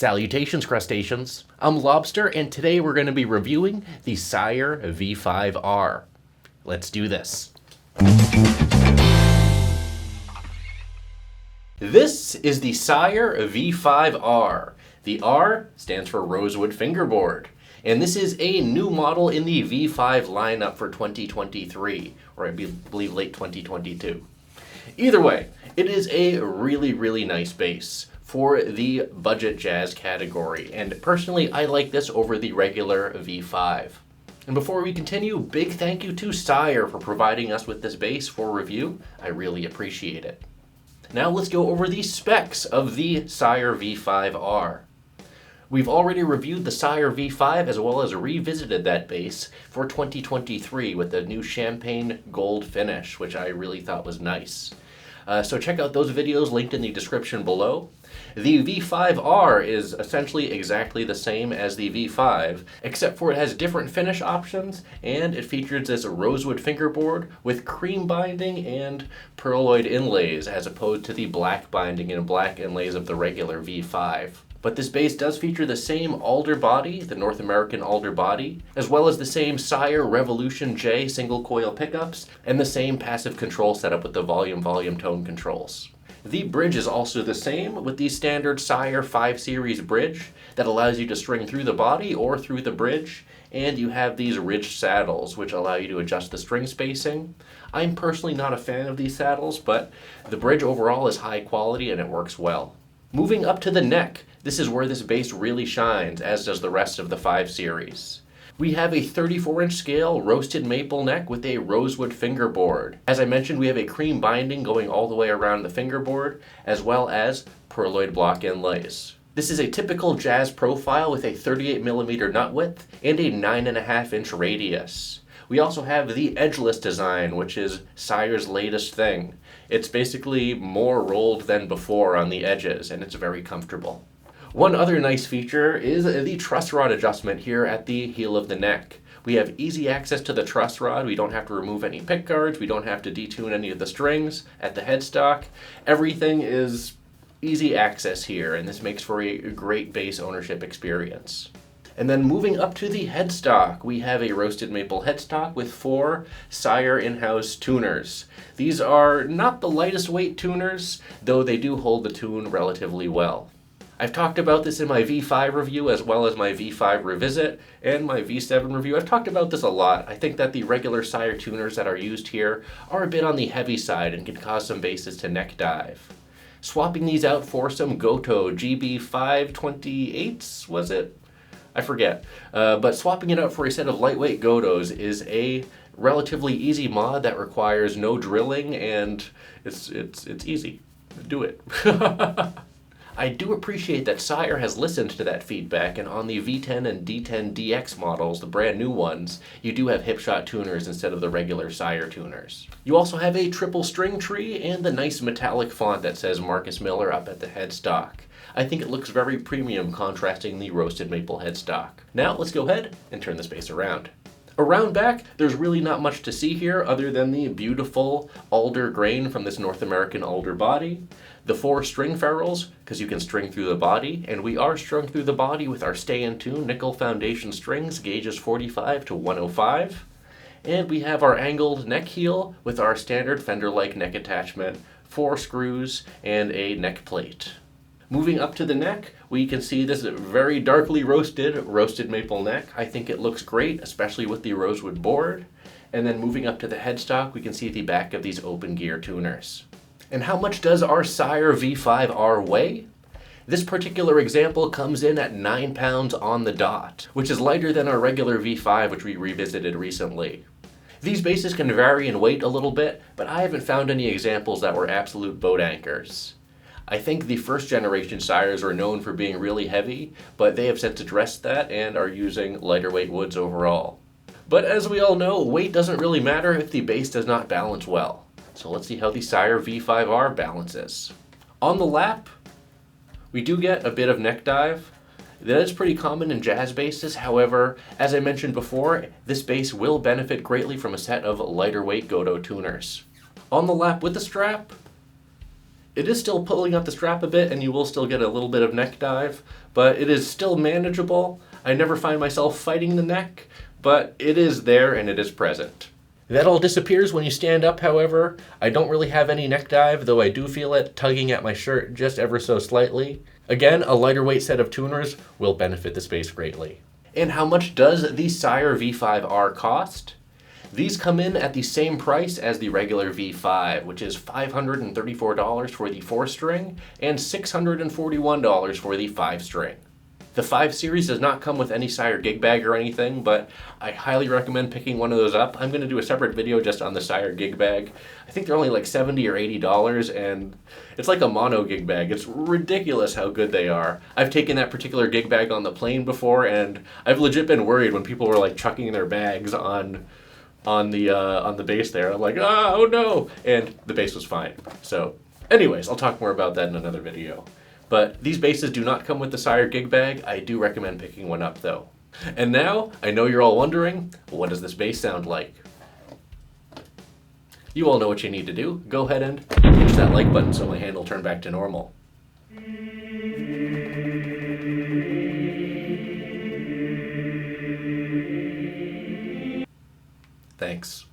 Salutations, crustaceans. I'm Lobster, and today we're going to be reviewing the Sire V5R. Let's do this. This is the Sire V5R. The R stands for Rosewood fingerboard. And this is a new model in the V5 lineup for 2023, or I believe late 2022. Either way, it is a really nice bass for the budget jazz category, and personally I like this over the regular V5. And before we continue, big thank you to Sire for providing us with this bass for review. I really appreciate it. Now let's go over the specs of the Sire V5R. We've already reviewed the Sire V5 as well as revisited that bass for 2023 with the new champagne gold finish, which I really thought was nice. So check out those videos linked in the description below. The V5R is essentially exactly the same as the V5, except for it has different finish options, and it features this rosewood fingerboard with cream binding and pearloid inlays, as opposed to the black binding and black inlays of the regular V5. But this bass does feature the same alder body, the North American alder body, as well as the same Sire Revolution J single coil pickups, and the same passive control setup with the volume tone controls. The bridge is also the same with the standard Sire 5 Series bridge that allows you to string through the body or through the bridge, and you have these ridged saddles which allow you to adjust the string spacing. I'm personally not a fan of these saddles, but the bridge overall is high quality and it works well. Moving up to the neck, this is where this bass really shines, as does the rest of the 5 Series. We have a 34-inch scale roasted maple neck with a rosewood fingerboard. As I mentioned, we have a cream binding going all the way around the fingerboard, as well as pearloid block inlays. This is a typical jazz profile with a 38mm nut width and a 9.5-inch radius. We also have the edgeless design, which is Sire's latest thing. It's basically more rolled than before on the edges, and it's very comfortable. One other nice feature is the truss rod adjustment here at the heel of the neck. We have easy access to the truss rod. We don't have to remove any pick guards. We don't have to detune any of the strings at the headstock. Everything is easy access here, and this makes for a great bass ownership experience. And then moving up to the headstock, we have a roasted maple headstock with 4 Sire in-house tuners. These are not the lightest weight tuners, though they do hold the tune relatively well. I've talked about this in my V5 review as well as my V5 revisit and my V7 review. I've talked about this a lot. I think that the regular Sire tuners that are used here are a bit on the heavy side and can cause some basses to neck dive. Swapping these out for some Goto GB528s, was it? I forget. But swapping it out for a set of lightweight Gotos is a relatively easy mod that requires no drilling, and it's easy. Do it. I do appreciate that Sire has listened to that feedback, and on the V10 and D10DX models, the brand new ones, you do have hipshot tuners instead of the regular Sire tuners. You also have a triple string tree and the nice metallic font that says Marcus Miller up at the headstock. I think it looks very premium, contrasting the roasted maple headstock. Now let's go ahead and turn this bass around. Around back, there's really not much to see here other than the beautiful alder grain from this North American alder body, the 4 string ferrules, because you can string through the body, and we are strung through the body with our Stay in Tune nickel foundation strings, gauges 45 to 105, and we have our angled neck heel with our standard fender-like neck attachment, 4 screws, and a neck plate. Moving up to the neck, we can see this very darkly roasted maple neck. I think it looks great, especially with the rosewood board. And then moving up to the headstock, we can see the back of these open gear tuners. And how much does our Sire V5R weigh? This particular example comes in at 9 pounds on the dot, which is lighter than our regular V5, which we revisited recently. These basses can vary in weight a little bit, but I haven't found any examples that were absolute boat anchors. I think the first generation Sires are known for being really heavy, but they have since addressed that and are using lighter weight woods overall. But as we all know, weight doesn't really matter if the bass does not balance well. So let's see how the Sire V5R balances. On the lap, we do get a bit of neck dive. That is pretty common in jazz basses. However, as I mentioned before, this bass will benefit greatly from a set of lighter weight Goto tuners. On the lap with the strap, It is still pulling up the strap a bit, and you will still get a little bit of neck dive, but it is still manageable. I never find myself fighting the neck, but it is there and it is present. That all disappears when you stand up, however. I don't really have any neck dive, though I do feel it tugging at my shirt just ever so slightly. Again, a lighter weight set of tuners will benefit the space greatly. And how much does the Sire V5R cost? These come in at the same price as the regular V5, which is $534 for the 4-string and $641 for the 5-string. The 5 series does not come with any Sire gig bag or anything, but I highly recommend picking one of those up. I'm going to do a separate video just on the Sire gig bag. I think they're only like $70 or $80, and it's like a mono gig bag. It's ridiculous how good they are. I've taken that particular gig bag on the plane before, and I've legit been worried when people were like chucking their bags on the base there. I'm like, oh no, and the base was fine. So anyways, I'll talk more about that in another video. But these bases do not come with the Sire gig bag. I do recommend picking one up though. And now, I know you're all wondering, what does this bass sound like? You all know what you need to do. Go ahead and hit that like button so my hand will turn back to normal. Thanks.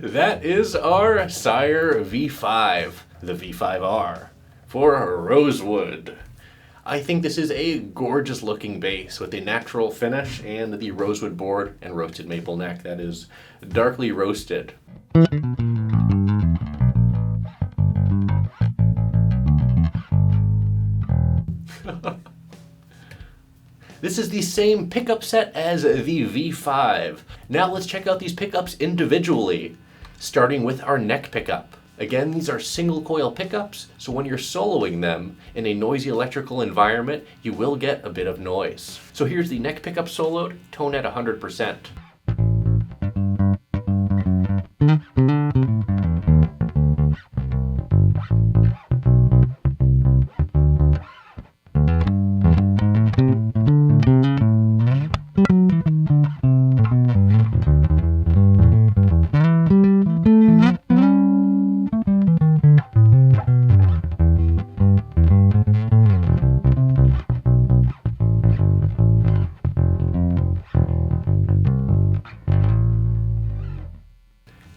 That is our Sire V5, the V5R, for rosewood. I think this is a gorgeous looking bass with a natural finish and the rosewood board and roasted maple neck that is darkly roasted. This is the same pickup set as the V5. Now let's check out these pickups individually, starting with our neck pickup. Again, these are single coil pickups, so when you're soloing them in a noisy electrical environment, you will get a bit of noise. So here's the neck pickup soloed, tone at 100%.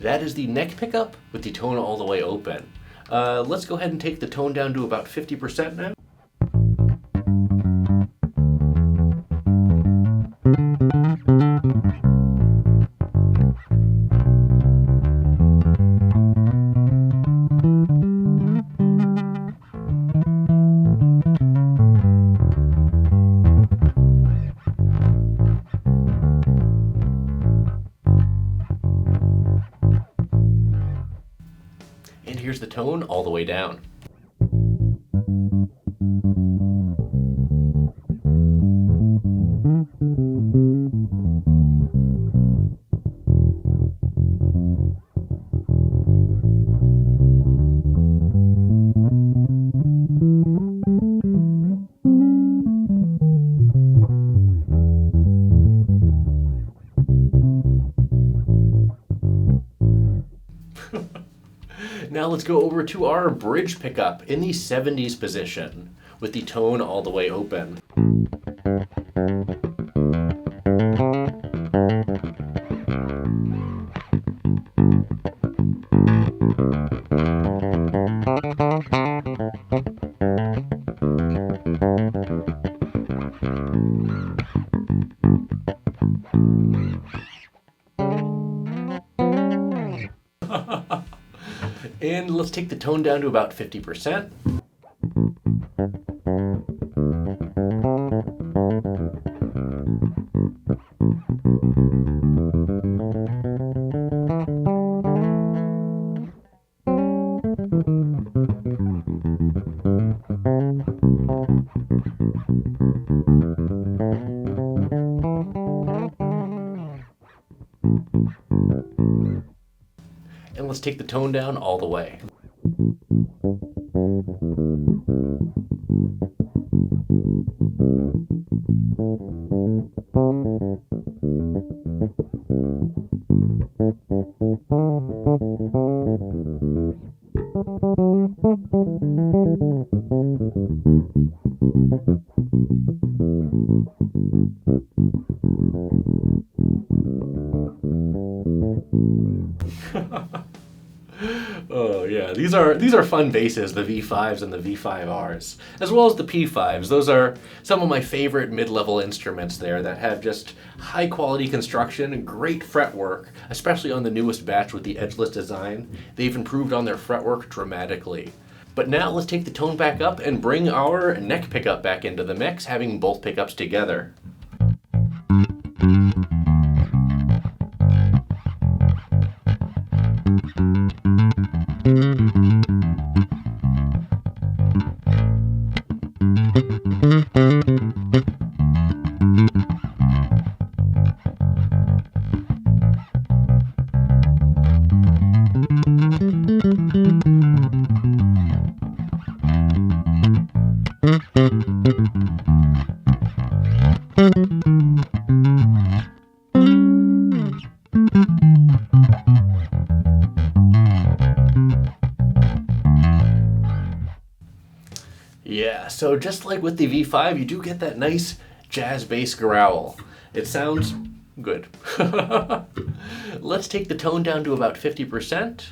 That is the neck pickup with the tone all the way open. Let's go ahead and take the tone down to about 50% now. And here's the tone all the way down. Now let's go over to our bridge pickup in the 70s position with the tone all the way open. the tone down to about 50%. And let's take the tone down all the way. Oh yeah, these are fun basses, the V5s and the V5Rs, as well as the P5s. Those are some of my favorite mid-level instruments there that have just high quality construction and great fretwork, especially on the newest batch with the edgeless design. They've improved on their fretwork dramatically. But now let's take the tone back up and bring our neck pickup back into the mix, having both pickups together. Yeah, so just like with the V5, you do get that nice jazz bass growl. It sounds good. Let's take the tone down to about 50%.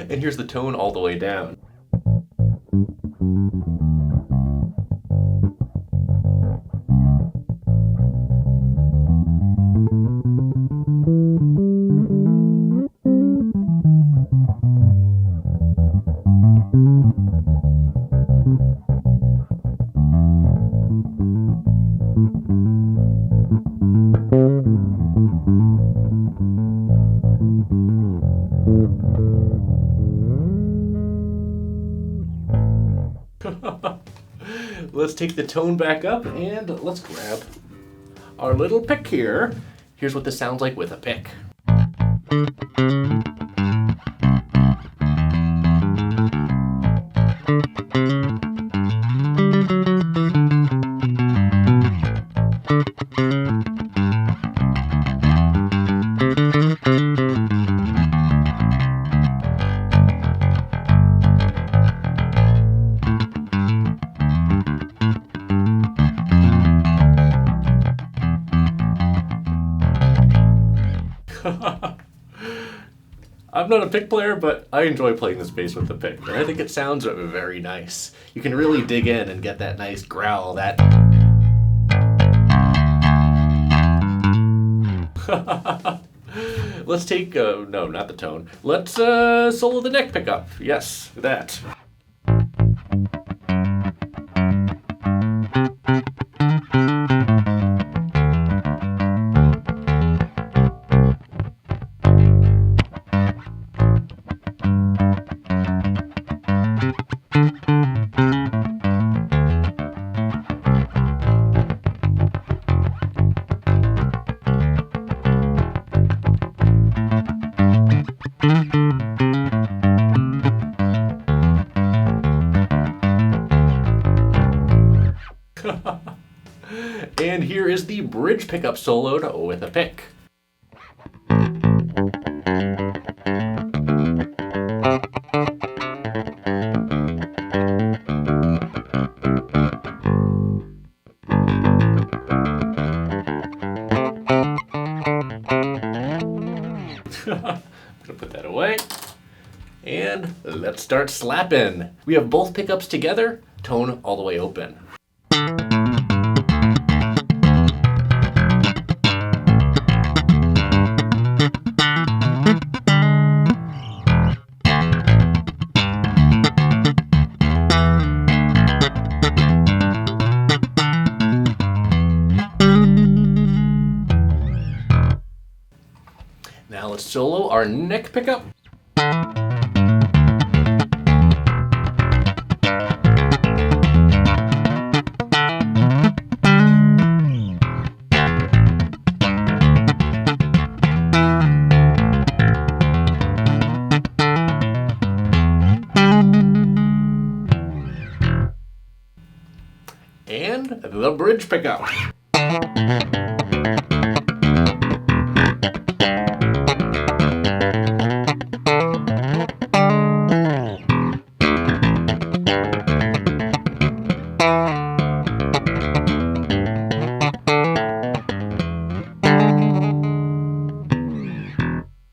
And here's the tone all the way down. Let's take the tone back up and let's grab our little pick here. Here's what this sounds like with a pick. I'm not a pick player, but I enjoy playing this bass with the pick, and I think it sounds very nice. You can really dig in and get that nice growl, that... Let's take, no, not the tone. Let's solo the neck pickup. Yes, that. And here is the bridge pickup soloed with a pick. let's start slapping. We have both pickups together, tone all the way open. Now let's solo our neck pickup. And the bridge pickup.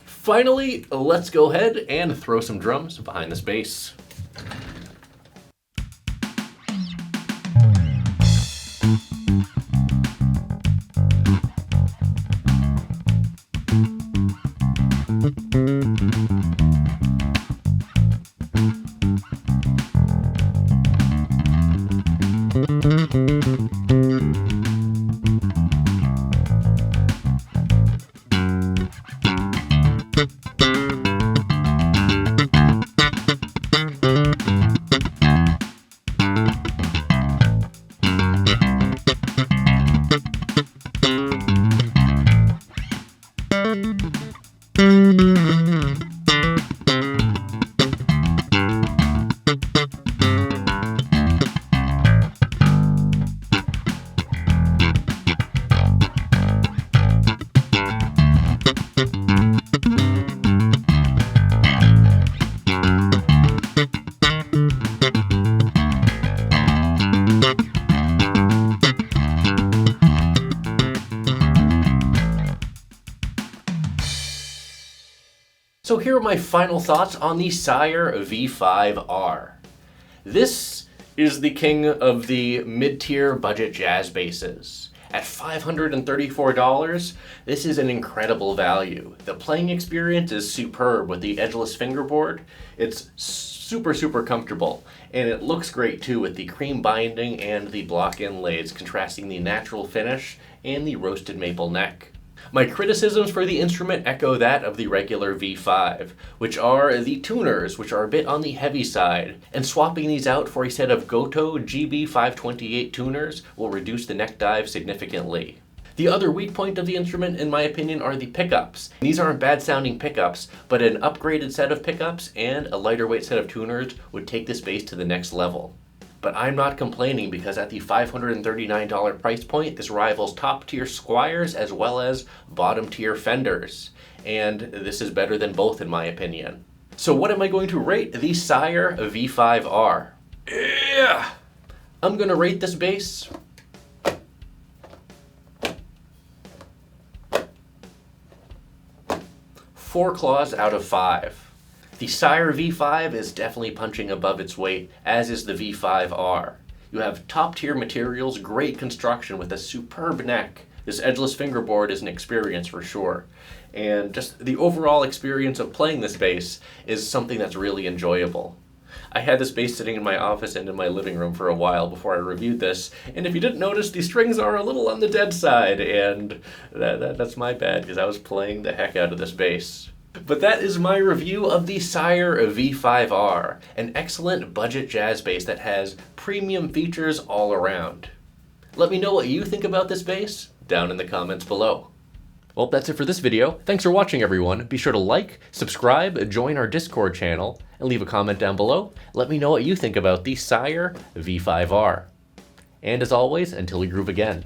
Finally, let's go ahead and throw some drums behind this bass. So here are my final thoughts on the Sire V5R. This is the king of the mid-tier budget jazz basses. At $534, this is an incredible value. The playing experience is superb with the edgeless fingerboard. It's super comfortable, and it looks great too with the cream binding and the block inlays contrasting the natural finish and the roasted maple neck. My criticisms for the instrument echo that of the regular V5, which are the tuners, which are a bit on the heavy side, and swapping these out for a set of Goto GB528 tuners will reduce the neck dive significantly. The other weak point of the instrument, in my opinion, are the pickups. These aren't bad sounding pickups, but an upgraded set of pickups and a lighter weight set of tuners would take this bass to the next level. But I'm not complaining because at the $539 price point, this rivals top tier Squires as well as bottom tier Fenders. And this is better than both in my opinion. So what am I going to rate the Sire V5R? Yeah! I'm gonna rate this bass 4 claws out of 5. The Sire V5 is definitely punching above its weight, as is the V5R. You have top-tier materials, great construction with a superb neck. This edgeless fingerboard is an experience for sure. And just the overall experience of playing this bass is something that's really enjoyable. I had this bass sitting in my office and in my living room for a while before I reviewed this, and if you didn't notice, the strings are a little on the dead side, and that's my bad because I was playing the heck out of this bass. But that is my review of the Sire V5R, an excellent budget jazz bass that has premium features all around. Let me know what you think about this bass down in the comments below. Well, that's it for this video. Thanks for watching, everyone. Be sure to like, subscribe, join our Discord channel, and leave a comment down below. Let me know what you think about the Sire V5R. And as always, until we groove again.